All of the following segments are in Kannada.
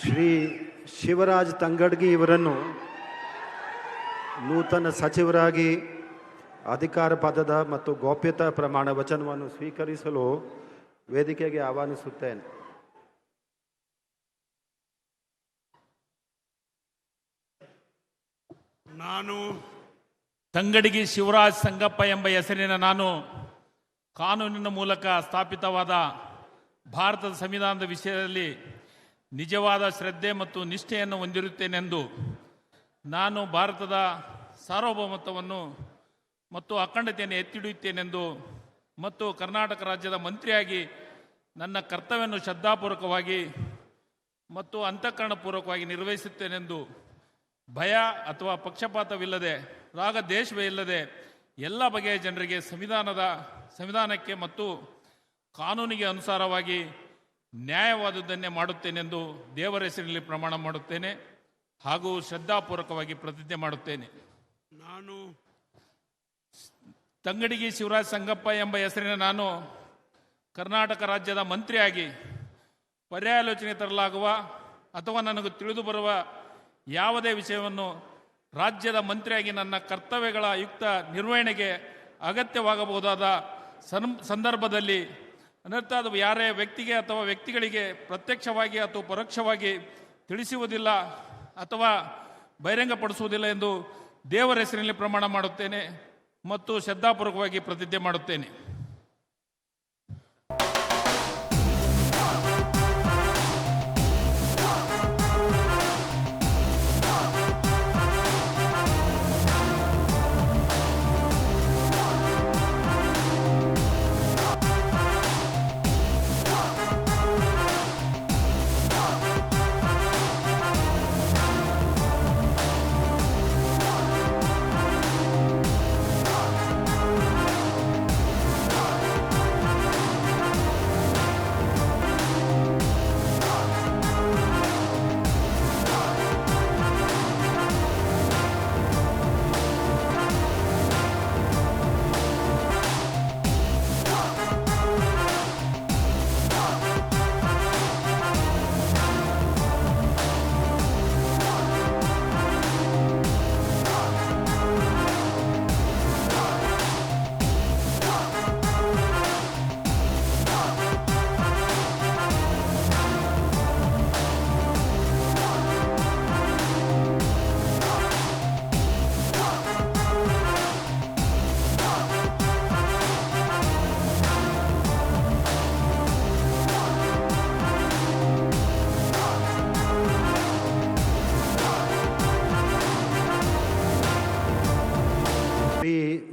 ಶ್ರೀ ಶಿವರಾಜ್ ತಂಗಡ್ಗಿ ಇವರನ್ನು ನೂತನ ಸಚಿವರಾಗಿ ಅಧಿಕಾರ ಪದದ ಮತ್ತು ಗೌಪ್ಯತಾ ಪ್ರಮಾಣ ವಚನವನ್ನು ಸ್ವೀಕರಿಸಲು ವೇದಿಕೆಗೆ ಆಹ್ವಾನಿಸುತ್ತೇನೆ. ನಾನು ತಂಗಡಗಿ ಶಿವರಾಜ್ ಸಂಗಪ್ಪ ಎಂಬ ಹೆಸರಿನ ನಾನು ಕಾನೂನಿನ ಮೂಲಕ ಸ್ಥಾಪಿತವಾದ ಭಾರತದ ಸಂವಿಧಾನದ ವಿಷಯದಲ್ಲಿ ನಿಜವಾದ ಶ್ರದ್ಧೆ ಮತ್ತು ನಿಷ್ಠೆಯನ್ನು ಹೊಂದಿರುತ್ತೇನೆಂದು ನಾನು ಭಾರತದ ಸಾರ್ವಭೌಮತ್ವವನ್ನು ಮತ್ತು ಅಖಂಡತೆಯನ್ನು ಎತ್ತಿಡಿಯುತ್ತೇನೆಂದು ಮತ್ತು ಕರ್ನಾಟಕ ರಾಜ್ಯದ ಮಂತ್ರಿಯಾಗಿ ನನ್ನ ಕರ್ತವ್ಯವನ್ನು ಶ್ರದ್ಧಾಪೂರ್ವಕವಾಗಿ ಮತ್ತು ಅಂತಃಕರಣಪೂರ್ವಕವಾಗಿ ನಿರ್ವಹಿಸುತ್ತೇನೆಂದು ಭಯ ಅಥವಾ ಪಕ್ಷಪಾತವಿಲ್ಲದೆ ರಾಗ ದ್ವೇಷವೇ ಇಲ್ಲದೆ ಎಲ್ಲ ಬಗೆಯ ಜನರಿಗೆ ಸಂವಿಧಾನಕ್ಕೆ ಮತ್ತು ಕಾನೂನಿಗೆ ಅನುಸಾರವಾಗಿ ನ್ಯಾಯವಾದುದನ್ನೇ ಮಾಡುತ್ತೇನೆಂದು ದೇವರ ಹೆಸರಿನಲ್ಲಿ ಪ್ರಮಾಣ ಮಾಡುತ್ತೇನೆ ಹಾಗೂ ಶ್ರದ್ಧಾಪೂರ್ವಕವಾಗಿ ಪ್ರತಿಜ್ಞೆ ಮಾಡುತ್ತೇನೆ. ನಾನು ತಂಗಡಗಿ ಶಿವರಾಜ್ ಸಂಗಪ್ಪ ಎಂಬ ಹೆಸರಿನ ನಾನು ಕರ್ನಾಟಕ ರಾಜ್ಯದ ಮಂತ್ರಿಯಾಗಿ ಪರ್ಯಾಲೋಚನೆ ತರಲಾಗುವ ಅಥವಾ ನನಗೆ ತಿಳಿದು ಬರುವ ಯಾವುದೇ ವಿಷಯವನ್ನು ರಾಜ್ಯದ ಮಂತ್ರಿಯಾಗಿ ನನ್ನ ಕರ್ತವ್ಯಗಳ ಯುಕ್ತ ನಿರ್ವಹಣೆಗೆ ಅಗತ್ಯವಾಗಬಹುದಾದ ಸಂದರ್ಭದಲ್ಲಿ ಅನರ್ಥಾದ ಯಾರೇ ವ್ಯಕ್ತಿಗೆ ಅಥವಾ ವ್ಯಕ್ತಿಗಳಿಗೆ ಪ್ರತ್ಯಕ್ಷವಾಗಿ ಅಥವಾ ಪರೋಕ್ಷವಾಗಿ ತಿಳಿಸುವುದಿಲ್ಲ ಅಥವಾ ಬಹಿರಂಗಪಡಿಸುವುದಿಲ್ಲ ಎಂದು ದೇವರ ಹೆಸರಿನಲ್ಲಿ ಪ್ರಮಾಣ ಮಾಡುತ್ತೇನೆ ಮತ್ತು ಶ್ರದ್ಧಾಪೂರ್ವಕವಾಗಿ ಪ್ರತಿಜ್ಞೆ ಮಾಡುತ್ತೇನೆ.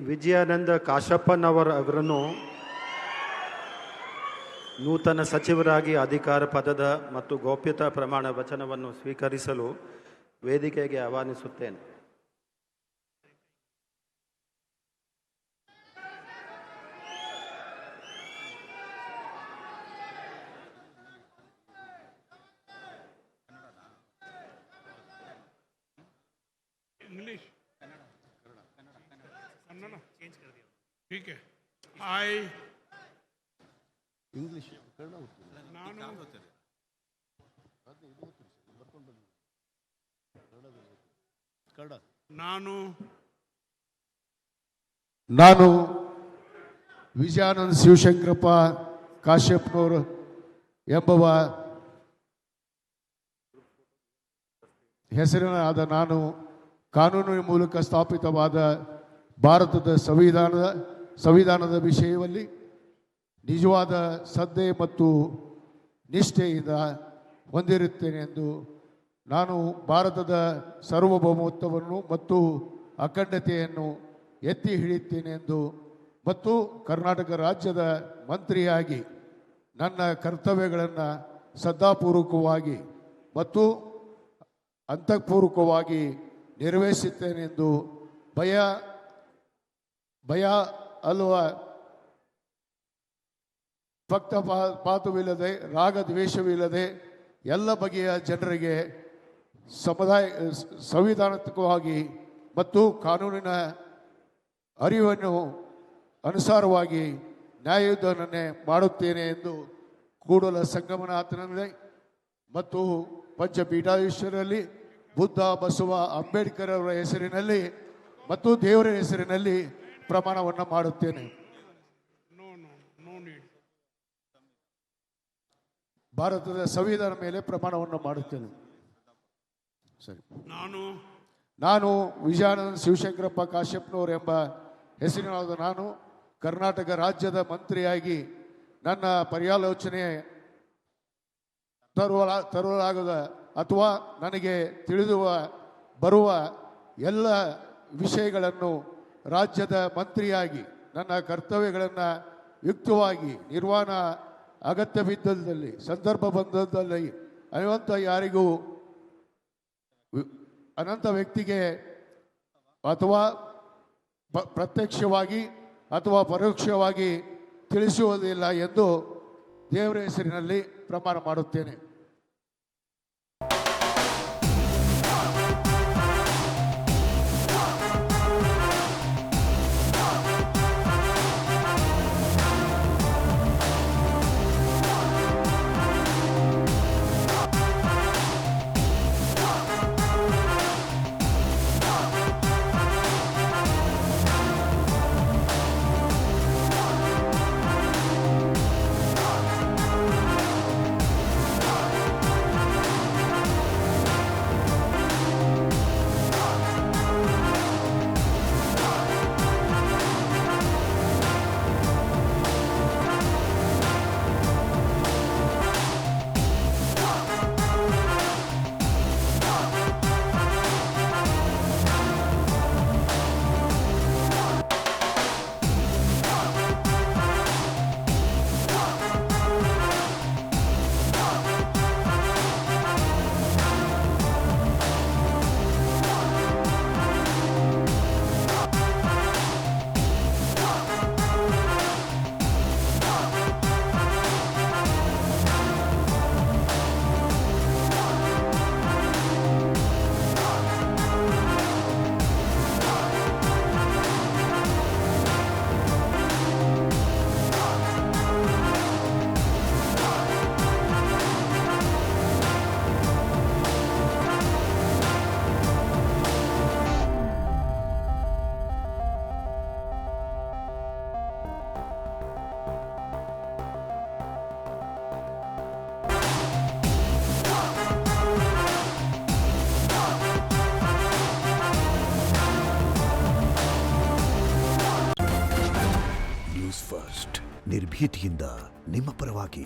ವಿಜಯಾನಂದ ಕಾಶಪ್ಪನವರನ್ನು ನೂತನ ಸಚಿವರಾಗಿ ಅಧಿಕಾರ ಪದದ ಮತ್ತು ಗೌಪ್ಯತಾ ಪ್ರಮಾಣ ವಚನವನ್ನು ಸ್ವೀಕರಿಸಲು ವೇದಿಕೆಗೆ ಆಹ್ವಾನಿಸುತ್ತೇನೆ. इंग्लिश कन्नड़ चेंज कर दिया. ठीक है. आई ಇಂಗ್ಲಿಷ್ ನಾನು ವಿಜಯಾನಂದ ಶಿವಶಂಕರಪ್ಪ ಕಾಶ್ಯಪ್ನವರು ಎಂಬುವ ಹೆಸರಿನಾದ ನಾನು ಕಾನೂನಿನ ಮೂಲಕ ಸ್ಥಾಪಿತವಾದ ಭಾರತದ ಸಂವಿಧಾನದ ವಿಷಯದಲ್ಲಿ ನಿಜವಾದ ಶ್ರದ್ಧೆ ಮತ್ತು ನಿಷ್ಠೆಯಿಂದ ಹೊಂದಿರುತ್ತೇನೆ ಎಂದು ನಾನು ಭಾರತದ ಸಾರ್ವಭೌಮತ್ವವನ್ನು ಮತ್ತು ಅಖಂಡತೆಯನ್ನು ಎತ್ತಿ ಹಿಡಿಯುತ್ತೇನೆ ಎಂದು ಮತ್ತು ಕರ್ನಾಟಕ ರಾಜ್ಯದ ಮಂತ್ರಿಯಾಗಿ ನನ್ನ ಕರ್ತವ್ಯಗಳನ್ನು ಶ್ರದ್ಧಾಪೂರ್ವಕವಾಗಿ ಮತ್ತು ಅಂತಃಪೂರ್ವಕವಾಗಿ ನಿರ್ವಹಿಸುತ್ತೇನೆಂದು ಭಯ ಅಲ್ವ ಪಕ್ಷಪಾತವಿಲ್ಲದೆ ರಾಗ ದ್ವೇಷವಿಲ್ಲದೆ ಎಲ್ಲ ಬಗೆಯ ಜನರಿಗೆ ಸಂವಿಧಾನಾತ್ಮಕವಾಗಿ ಮತ್ತು ಕಾನೂನಿನ ಅರಿವನ್ನು ಅನುಸಾರವಾಗಿ ನ್ಯಾಯಯುತವನ್ನೇ ಮಾಡುತ್ತೇನೆ ಎಂದು ಕೂಡಲ ಸಂಗಮನಾಥನಲ್ಲಿ ಮತ್ತು ಪಂಚಪೀಠಾಧೀಶ್ವರಲ್ಲಿ ಬುದ್ಧ ಬಸವ ಅಂಬೇಡ್ಕರ್ ಅವರ ಹೆಸರಿನಲ್ಲಿ ಮತ್ತು ದೇವರ ಹೆಸರಿನಲ್ಲಿ ಪ್ರಮಾಣವನ್ನು ಮಾಡುತ್ತೇನೆ. No no no need. ಭಾರತದ ಸಂವಿಧಾನ ಮೇಲೆ ಪ್ರಮಾಣವನ್ನು ಮಾಡುತ್ತೇನೆ. ಸರಿ. ನಾನು ವಿಜಯಾನಂದ ಶಿವಶಂಕರಪ್ಪ ಕಾಶ್ಯಪ್ನವರು ಎಂಬ ಹೆಸರಿನಾದ ನಾನು ಕರ್ನಾಟಕ ರಾಜ್ಯದ ಮಂತ್ರಿಯಾಗಿ ನನ್ನ ಪರ್ಯಾಲೋಚನೆ ತರಲಾಗದ ಅಥವಾ ನನಗೆ ತಿಳಿದುವ ಬರುವ ಎಲ್ಲ ವಿಷಯಗಳನ್ನು ರಾಜ್ಯದ ಮಂತ್ರಿಯಾಗಿ ನನ್ನ ಕರ್ತವ್ಯಗಳನ್ನು ಯುಕ್ತವಾಗಿ ನಿರ್ವಹಣಾ ಅಗತ್ಯ ಬಿದ್ದಲ್ಲಿ ಸಂದರ್ಭ ಬಂದದಲ್ಲಿ ಅನಂತ ವ್ಯಕ್ತಿಗೆ ಅಥವಾ ಪ್ರತ್ಯಕ್ಷವಾಗಿ ಅಥವಾ ಪರೋಕ್ಷವಾಗಿ ತಿಳಿಸುವುದಿಲ್ಲ ಎಂದು ದೇವರ ಹೆಸರಿನಲ್ಲಿ ಪ್ರಮಾಣ ಮಾಡುತ್ತೇನೆ. ನ್ಯೂಸ್ ಫಸ್ಟ್ ನಿರ್ಭೀತಿಯಿಂದ ನಿಮ್ಮ ಪರವಾಗಿ.